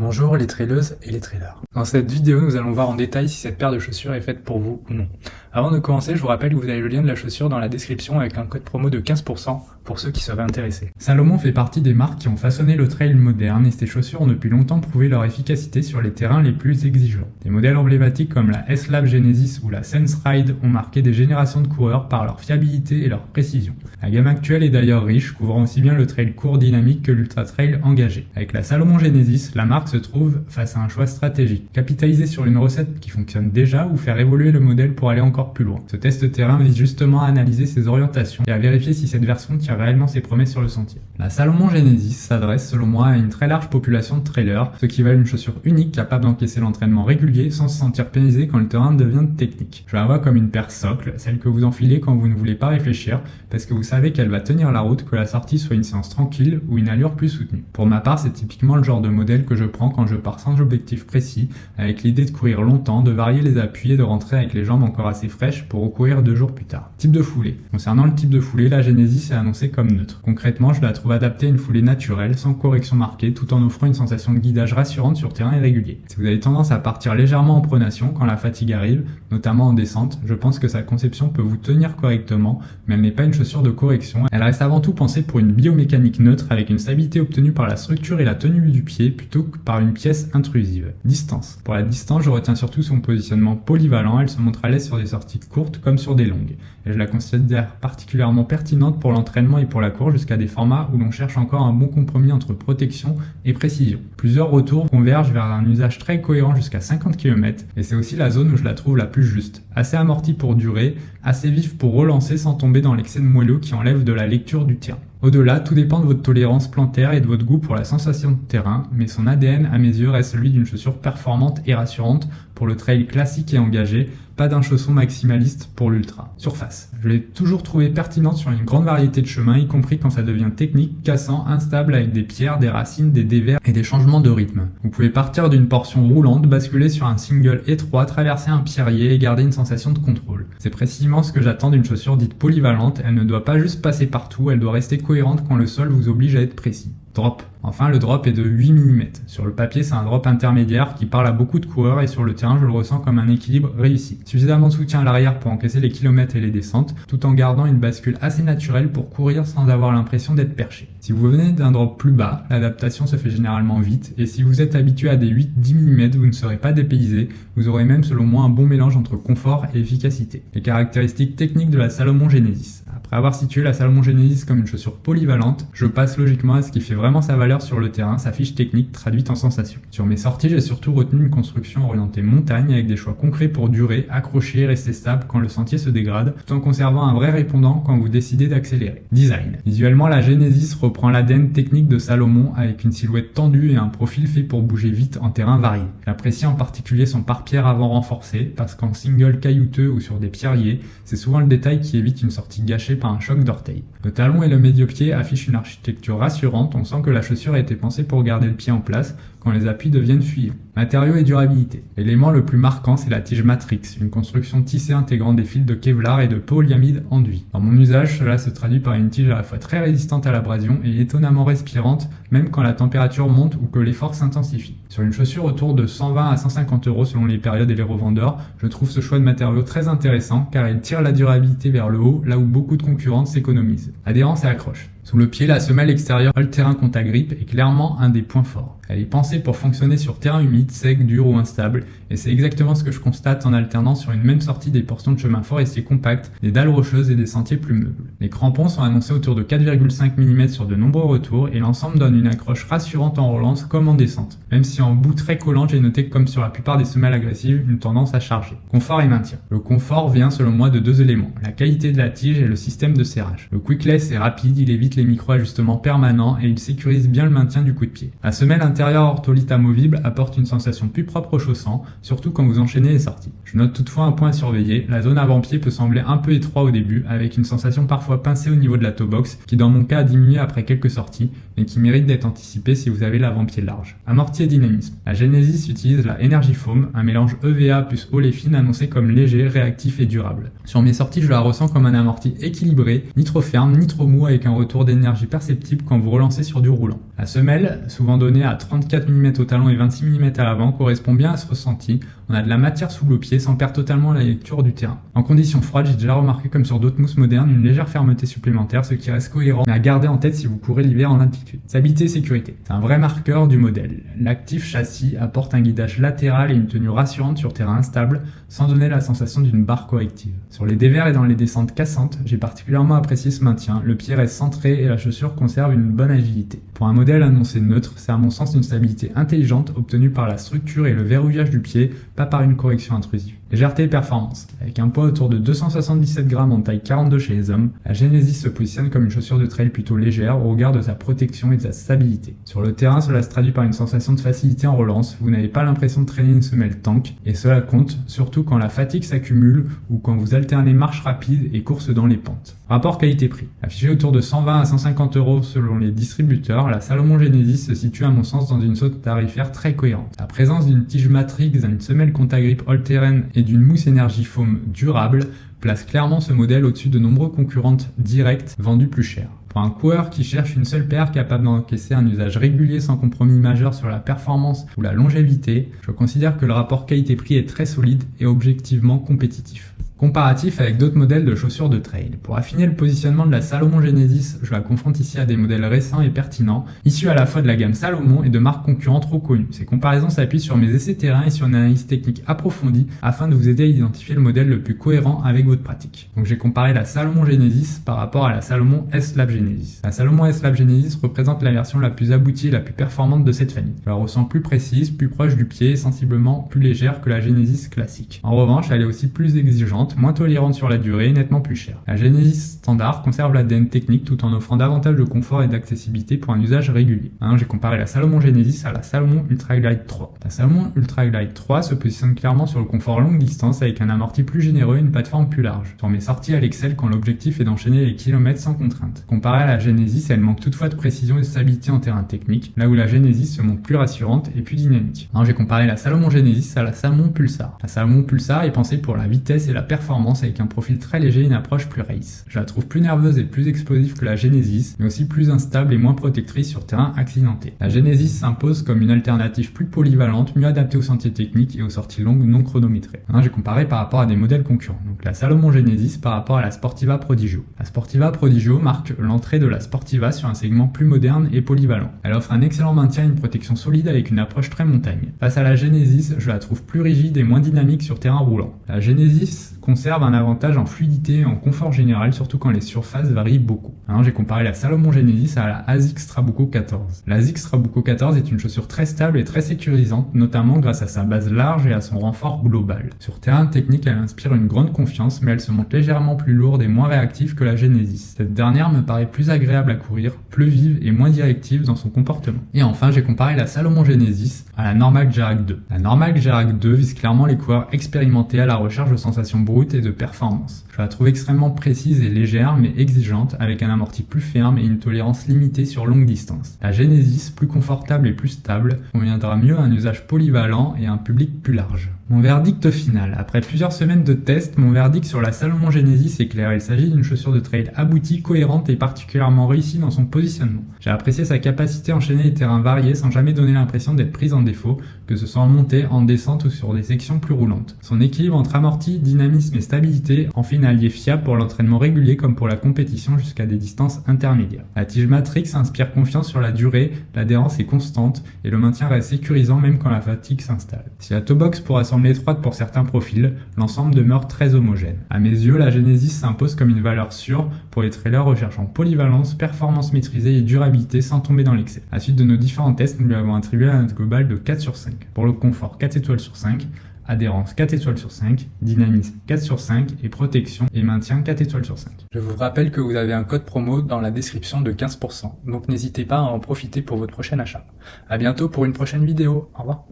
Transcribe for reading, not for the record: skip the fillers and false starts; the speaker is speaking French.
Bonjour les traileuses et les trailers. Dans cette vidéo, nous allons voir en détail si cette paire de chaussures est faite pour vous ou non. Avant de commencer, je vous rappelle que vous avez le lien de la chaussure dans la description avec un code promo de 15% pour ceux qui seraient intéressés. Salomon fait partie des marques qui ont façonné le trail moderne et ces chaussures ont depuis longtemps prouvé leur efficacité sur les terrains les plus exigeants. Des modèles emblématiques comme la S-Lab Genesis ou la Sense Ride ont marqué des générations de coureurs par leur fiabilité et leur précision. La gamme actuelle est d'ailleurs riche, couvrant aussi bien le trail court dynamique que l'ultra trail engagé. Avec la Salomon Genesis, la marque se trouve face à un choix stratégique. Capitaliser sur une recette qui fonctionne déjà ou faire évoluer le modèle pour aller encore plus loin. Ce test terrain vise justement à analyser ses orientations et à vérifier si cette version tient réellement ses promesses sur le sentier. La Salomon Genesis s'adresse selon moi à une très large population de trailers, ce qui valent une chaussure unique capable d'encaisser l'entraînement régulier sans se sentir pénalisé quand le terrain devient technique. Je la vois comme une paire socle, celle que vous enfilez quand vous ne voulez pas réfléchir, parce que vous savez qu'elle va tenir la route, que la sortie soit une séance tranquille ou une allure plus soutenue. Pour ma part, c'est typiquement le genre de modèle que je prends quand je pars sans objectif précis, avec l'idée de courir longtemps, de varier les appuis et de rentrer avec les jambes encore assez fraîches pour recourir 2 jours plus tard. Type de foulée. Concernant le type de foulée, la Genesis est annoncée comme neutre. Concrètement, je la trouve adaptée à une foulée naturelle, sans correction marquée, tout en offrant une sensation de guidage rassurante sur terrain irrégulier. Si vous avez tendance à partir légèrement en pronation quand la fatigue arrive, notamment en descente, je pense que sa conception peut vous tenir correctement, mais elle n'est pas une chaussure de correction. Elle reste avant tout pensée pour une biomécanique neutre avec une stabilité obtenue par la structure et la tenue du pied plutôt que par une pièce intrusive. Distance. Pour la distance, je retiens surtout son positionnement polyvalent, elle se montre à l'aise sur des sorties courtes comme sur des longues. Et je la considère particulièrement pertinente pour l'entraînement et pour la course jusqu'à des formats où l'on cherche encore un bon compromis entre protection et précision. Plusieurs retours convergent vers un usage très cohérent jusqu'à 50 km et c'est aussi la zone où je la trouve la plus juste. Assez amortie pour durer, assez vif pour relancer sans tomber dans l'excès de moelleux qui enlève de la lecture du terrain. Au-delà, tout dépend de votre tolérance plantaire et de votre goût pour la sensation de terrain, mais son ADN à mes yeux reste celui d'une chaussure performante et rassurante pour le trail classique et engagé, pas d'un chausson maximaliste pour l'ultra. Surface. Je l'ai toujours trouvé pertinente sur une grande variété de chemins, y compris quand ça devient technique, cassant, instable avec des pierres, des racines, des dévers et des changements de rythme. Vous pouvez partir d'une portion roulante, basculer sur un single étroit, traverser un pierrier et garder une sensation de contrôle. C'est précisément ce que j'attends d'une chaussure dite polyvalente, elle ne doit pas juste passer partout, elle doit rester cohérente quand le sol vous oblige à être précis. Drop. Enfin, le drop est de 8 mm. Sur le papier, c'est un drop intermédiaire qui parle à beaucoup de coureurs et sur le terrain, je le ressens comme un équilibre réussi. Suffisamment de soutien à l'arrière pour encaisser les kilomètres et les descentes, tout en gardant une bascule assez naturelle pour courir sans avoir l'impression d'être perché. Si vous venez d'un drop plus bas, l'adaptation se fait généralement vite et si vous êtes habitué à des 8-10 mm, vous ne serez pas dépaysé, vous aurez même selon moi un bon mélange entre confort et efficacité. Les caractéristiques techniques de la Salomon Genesis. Après avoir situé la Salomon Genesis comme une chaussure polyvalente, je passe logiquement à ce qui fait vraiment sa valeur sur le terrain, sa fiche technique traduite en sensations. Sur mes sorties, j'ai surtout retenu une construction orientée montagne avec des choix concrets pour durer, accrocher et rester stable quand le sentier se dégrade, tout en conservant un vrai répondant quand vous décidez d'accélérer. Design. Visuellement, la Genesis reprend l'ADN technique de Salomon avec une silhouette tendue et un profil fait pour bouger vite en terrain varié. J'apprécie en particulier son pare-pierre avant renforcé parce qu'en single caillouteux ou sur des pierriers, c'est souvent le détail qui évite une sortie gâchée par un choc d'orteil. Le talon et le médio-pied affichent une architecture rassurante, on sent que la chaussure a été pensée pour garder le pied en place quand les appuis deviennent fuyants. Matériaux et durabilité. L'élément le plus marquant, c'est la tige Matrix, une construction tissée intégrant des fils de Kevlar et de polyamide enduit. Dans mon usage, cela se traduit par une tige à la fois très résistante à l'abrasion et étonnamment respirante, même quand la température monte ou que l'effort s'intensifie. Sur une chaussure autour de 120 à 150 € selon les périodes et les revendeurs, je trouve ce choix de matériaux très intéressant car il tire la durabilité vers le haut, là où beaucoup de concurrentes s'économisent. Adhérence et accroche. Sous le pied, la semelle extérieure all-terrain Contagrip est clairement un des points forts. Elle est pensée pour fonctionner sur terrain humide, sec, dur ou instable, et c'est exactement ce que je constate en alternant sur une même sortie des portions de chemin forestier compacts, des dalles rocheuses et des sentiers plus meubles. Les crampons sont annoncés autour de 4,5 mm sur de nombreux retours, et l'ensemble donne une accroche rassurante en relance comme en descente. Même si en bout très collant, j'ai noté que comme sur la plupart des semelles agressives, une tendance à charger. Confort et maintien. Le confort vient selon moi de 2 éléments, la qualité de la tige et le système de serrage. Le quickless est rapide, il évite les micro-ajustements permanents et il sécurise bien le maintien du coup de pied. La semelle intérieure ortholite amovible apporte une sensation plus propre au chaussant, surtout quand vous enchaînez les sorties. Je note toutefois un point à surveiller, la zone avant-pied peut sembler un peu étroite au début, avec une sensation parfois pincée au niveau de la toe box, qui dans mon cas a diminué après quelques sorties, mais qui mérite d'être anticipée si vous avez l'avant-pied large. Amorti et dynamisme. La Genesis utilise la Energy Foam, un mélange EVA plus olefin annoncé comme léger, réactif et durable. Sur mes sorties, je la ressens comme un amorti équilibré, ni trop ferme, ni trop mou, avec un retour d'énergie perceptible quand vous relancez sur du roulant. La semelle, souvent donnée à 30 34 mm au talon et 26 mm à l'avant correspond bien à ce ressenti. On a de la matière sous le pied sans perdre totalement la lecture du terrain. En conditions froides, j'ai déjà remarqué comme sur d'autres mousses modernes une légère fermeté supplémentaire, ce qui reste cohérent, mais à garder en tête si vous courez l'hiver en altitude. Stabilité et sécurité. C'est un vrai marqueur du modèle. L'actif châssis apporte un guidage latéral et une tenue rassurante sur terrain instable, sans donner la sensation d'une barre corrective. Sur les dévers et dans les descentes cassantes, j'ai particulièrement apprécié ce maintien. Le pied reste centré et la chaussure conserve une bonne agilité. Pour un modèle annoncé neutre, c'est à mon sens une stabilité intelligente obtenue par la structure et le verrouillage du pied, pas par une correction intrusive. Légèreté et performance. Avec un poids autour de 277 grammes en taille 42 chez les hommes, la Genesis se positionne comme une chaussure de trail plutôt légère au regard de sa protection et de sa stabilité. Sur le terrain, cela se traduit par une sensation de facilité en relance, vous n'avez pas l'impression de traîner une semelle tank, et cela compte surtout quand la fatigue s'accumule ou quand vous alternez marche rapide et course dans les pentes. Rapport qualité-prix. Affiché autour de 120 à 150 € selon les distributeurs, la Salomon Genesis se situe à mon sens dans une zone tarifaire très cohérente. La présence d'une tige Matrix, d'une semelle Contagrip all-terrain et d'une mousse énergie foam durable place clairement ce modèle au-dessus de nombreux concurrentes directes vendues plus cher. Pour un coureur qui cherche une seule paire capable d'encaisser un usage régulier sans compromis majeur sur la performance ou la longévité, je considère que le rapport qualité-prix est très solide et objectivement compétitif. Comparatif avec d'autres modèles de chaussures de trail. Pour affiner le positionnement de la Salomon Genesis, je la confronte ici à des modèles récents et pertinents, issus à la fois de la gamme Salomon et de marques concurrentes reconnues. Ces comparaisons s'appuient sur mes essais terrain et sur une analyse technique approfondie afin de vous aider à identifier le modèle le plus cohérent avec votre pratique. Donc j'ai comparé la Salomon Genesis par rapport à la Salomon S-Lab Genesis. La Salomon S-Lab Genesis représente la version la plus aboutie et la plus performante de cette famille. Je la ressens plus précise, plus proche du pied et sensiblement plus légère que la Genesis classique. En revanche, elle est aussi plus exigeante, moins tolérante sur la durée et nettement plus chère. La Genesis standard conserve l'ADN technique tout en offrant davantage de confort et d'accessibilité pour un usage régulier. J'ai comparé la Salomon Genesis à la Salomon Ultra Glide 3. La Salomon Ultra Glide 3 se positionne clairement sur le confort longue distance avec un amorti plus généreux et une plateforme plus large. Sur mes sorties, elle excelle quand l'objectif est d'enchaîner les kilomètres sans contrainte. Comparée à la Genesis, elle manque toutefois de précision et de stabilité en terrain technique, là où la Genesis se montre plus rassurante et plus dynamique. J'ai comparé la Salomon Genesis à la Salomon Pulsar. La Salomon Pulsar est pensée pour la vitesse et la performance avec un profil très léger et une approche plus race. Je la trouve plus nerveuse et plus explosive que la Genesis, mais aussi plus instable et moins protectrice sur terrain accidenté. La Genesis s'impose comme une alternative plus polyvalente, mieux adaptée aux sentiers techniques et aux sorties longues non chronométrées. J'ai comparé par rapport à des modèles concurrents. Donc la Salomon Genesis par rapport à la Sportiva Prodigio. La Sportiva Prodigio marque l'entrée de la Sportiva sur un segment plus moderne et polyvalent. Elle offre un excellent maintien et une protection solide avec une approche très montagne. Face à la Genesis, je la trouve plus rigide et moins dynamique sur terrain roulant. La Genesis conserve un avantage en fluidité et en confort général, surtout quand les surfaces varient beaucoup. J'ai comparé la Salomon Genesis à la ASICS Trabuco 14. La ASICS Trabuco 14 est une chaussure très stable et très sécurisante, notamment grâce à sa base large et à son renfort global. Sur terrain technique, elle inspire une grande confiance, mais elle se montre légèrement plus lourde et moins réactive que la Genesis. Cette dernière me paraît plus agréable à courir, plus vive et moins directive dans son comportement. Et enfin, j'ai comparé la Salomon Genesis à la Normal Gerac 2. La Normal Gerac 2 vise clairement les coureurs expérimentés à la recherche de sensations brutes et de performance. Je la trouve extrêmement précise et légère, mais exigeante, avec un amorti plus ferme et une tolérance limitée sur longue distance. La Genesis, plus confortable et plus stable, conviendra mieux à un usage polyvalent et à un public plus large. Mon verdict final. Après plusieurs semaines de tests, mon verdict sur la Salomon Genesis est clair. Il s'agit d'une chaussure de trail aboutie, cohérente et particulièrement réussie dans son positionnement. J'ai apprécié sa capacité à enchaîner les terrains variés sans jamais donner l'impression d'être prise en défaut, que ce soit en montée, en descente ou sur des sections plus roulantes. Son équilibre entre amorti, dynamisme et stabilité en fait une allié fiable pour l'entraînement régulier comme pour la compétition jusqu'à des distances intermédiaires. La tige Matrix inspire confiance sur la durée, l'adhérence est constante et le maintien reste sécurisant même quand la fatigue s'installe. Si la toe box pourra sembler étroite pour certains profils, l'ensemble demeure très homogène. À mes yeux, la Genesis s'impose comme une valeur sûre pour les trailers recherchant polyvalence, performance maîtrisée et durabilité sans tomber dans l'excès. À la suite de nos différents tests, nous lui avons attribué un note globale de 4 sur 5. Pour le confort, 4 étoiles sur 5. Adhérence 4 étoiles sur 5, dynamisme 4 sur 5 et protection et maintien 4 étoiles sur 5. Je vous rappelle que vous avez un code promo dans la description de 15%, donc n'hésitez pas à en profiter pour votre prochain achat. À bientôt pour une prochaine vidéo, au revoir.